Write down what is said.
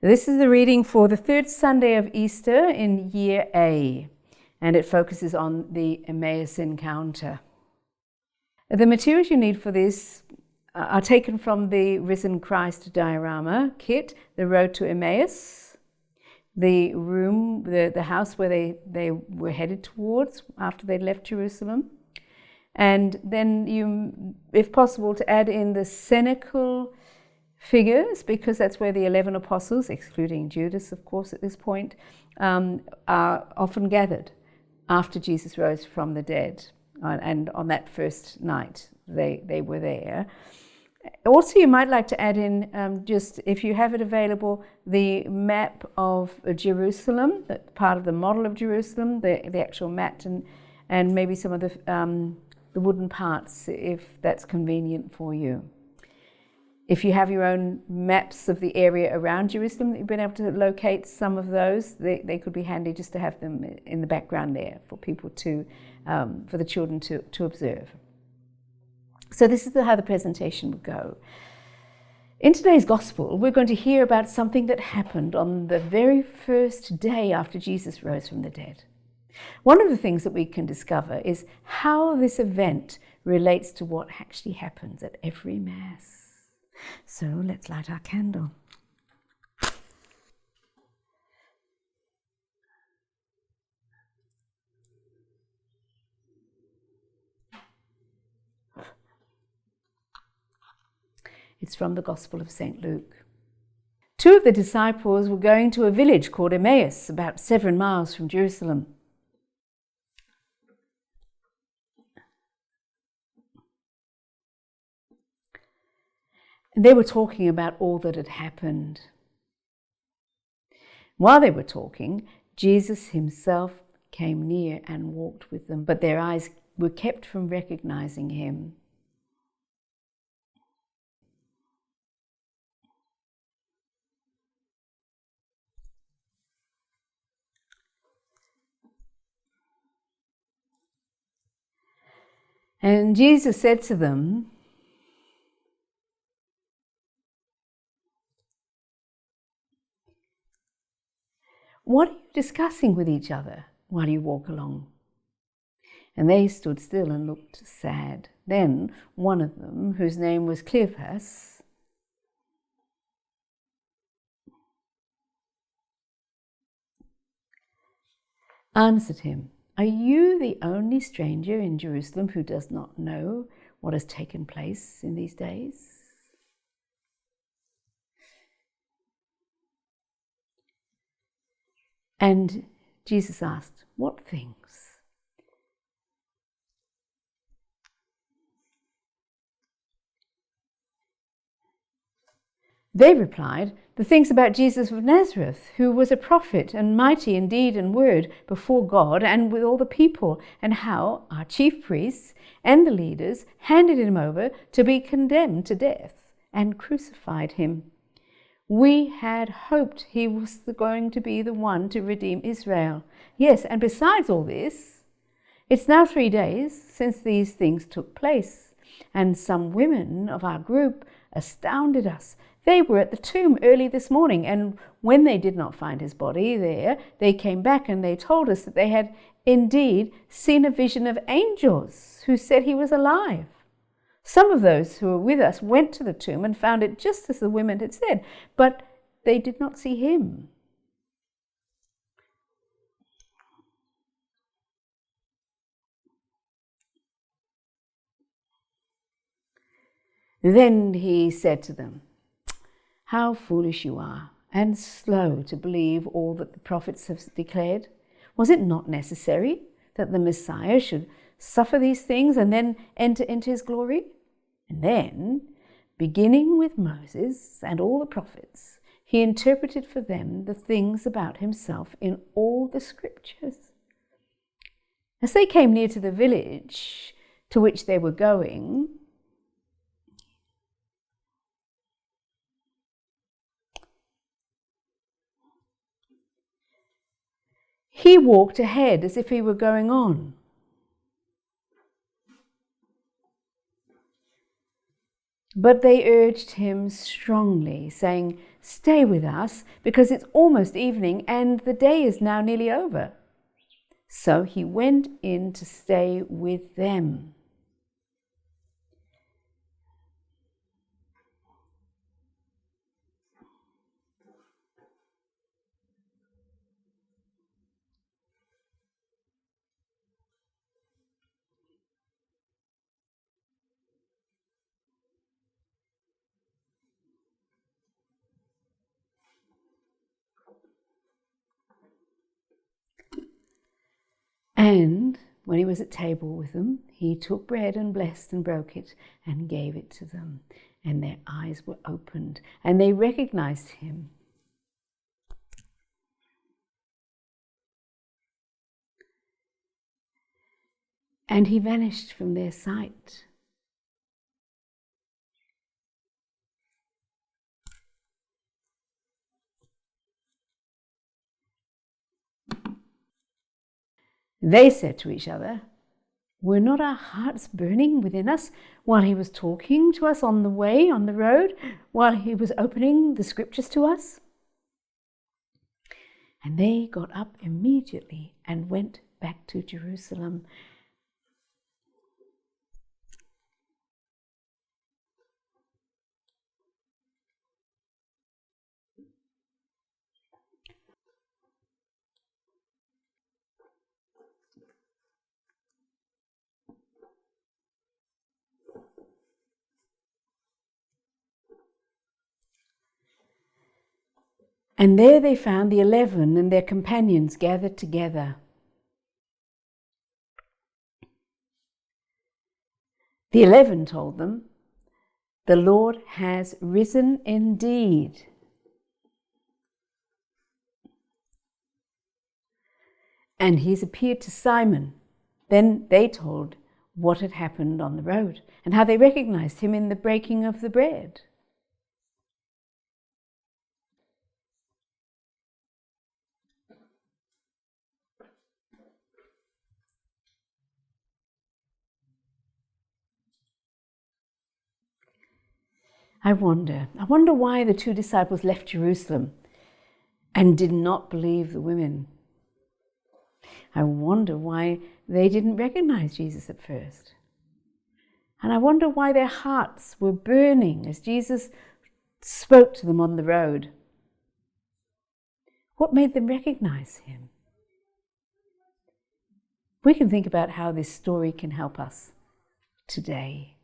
This is the reading for the third Sunday of Easter in Year A, and it focuses on the Emmaus encounter. The materials you need for this are taken from the Risen Christ diorama kit, The Road to Emmaus, the room, the house where they were headed towards after they left Jerusalem, and then you, if possible, to add in the Cenacle figures, because that's where the 11 apostles, excluding Judas, of course, at this point, are often gathered after Jesus rose from the dead. And on that first night, they were there. Also, you might like to add in, just if you have it available, the map of Jerusalem, that part of the model of Jerusalem, the actual map, and maybe some of the wooden parts, if that's convenient for you. If you have your own maps of the area around Jerusalem that you've been able to locate some of those, they could be handy just to have them in the background there for people to, for the children to observe. So this is how the presentation would go. In today's Gospel, we're going to hear about something that happened on the very first day after Jesus rose from the dead. One of the things that we can discover is how this event relates to what actually happens at every Mass. So let's light our candle. It's from the Gospel of St. Luke. Two of the disciples were going to a village called Emmaus, about 7 miles from Jerusalem. And they were talking about all that had happened. While they were talking, Jesus himself came near and walked with them, but their eyes were kept from recognizing him. And Jesus said to them, "What are you discussing with each other while you walk along?" And they stood still and looked sad. Then one of them, whose name was Cleopas, answered him, "Are you the only stranger in Jerusalem who does not know what has taken place in these days?" And Jesus asked, "What things?" They replied, "The things about Jesus of Nazareth, who was a prophet and mighty in deed and word before God and with all the people, and how our chief priests and the leaders handed him over to be condemned to death and crucified him. We had hoped he was going to be the one to redeem Israel. Yes, and besides all this, it's now 3 days since these things took place, and some women of our group astounded us. They were at the tomb early this morning, and when they did not find his body there, they came back and they told us that they had indeed seen a vision of angels who said he was alive. Some of those who were with us went to the tomb and found it just as the women had said, but they did not see him." Then he said to them, "How foolish you are, and slow to believe all that the prophets have declared. Was it not necessary that the Messiah should suffer these things and then enter into his glory?" And then, beginning with Moses and all the prophets, he interpreted for them the things about himself in all the scriptures. As they came near to the village to which they were going, he walked ahead as if he were going on. But they urged him strongly, saying, "Stay with us, because it's almost evening and the day is now nearly over." So he went in to stay with them. And when he was at table with them, he took bread and blessed and broke it and gave it to them. And their eyes were opened and they recognized him. And he vanished from their sight. They said to each other, "Were not our hearts burning within us while he was talking to us on the way, on the road, while he was opening the scriptures to us?" And they got up immediately and went back to Jerusalem. And there they found the 11 and their companions gathered together. The 11 told them, "The Lord has risen indeed." And he's appeared to Simon. Then they told what had happened on the road and how they recognized him in the breaking of the bread. I wonder why the 2 disciples left Jerusalem and did not believe the women. I wonder why they didn't recognize Jesus at first. And I wonder why their hearts were burning as Jesus spoke to them on the road. What made them recognize him? We can think about how this story can help us today.